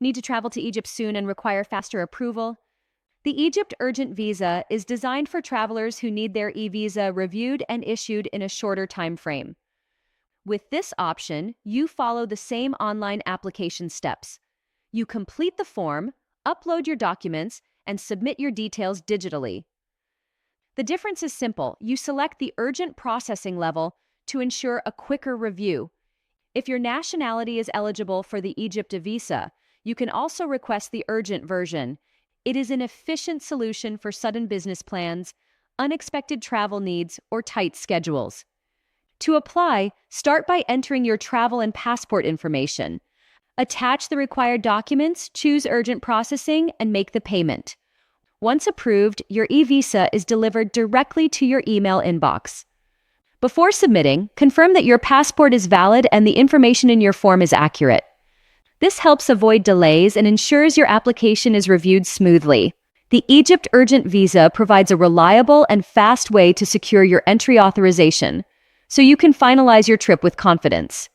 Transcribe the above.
Need to travel to Egypt soon and require faster approval? The Egypt Urgent Visa is designed for travelers who need their eVisa reviewed and issued in a shorter time frame. With this option, you follow the same online application steps. You complete the form, upload your documents, and submit your details digitally. The difference is simple. You select the urgent processing level to ensure a quicker review. If your nationality is eligible for the Egypt visa, you can also request the urgent version. It is an efficient solution for sudden business plans, unexpected travel needs, or tight schedules. To apply, start by entering your travel and passport information. Attach the required documents, choose urgent processing, and make the payment. Once approved, your eVisa is delivered directly to your email inbox. Before submitting, confirm that your passport is valid and the information in your form is accurate. This helps avoid delays and ensures your application is reviewed smoothly. The Egypt Urgent Visa provides a reliable and fast way to secure your entry authorization, so you can finalize your trip with confidence.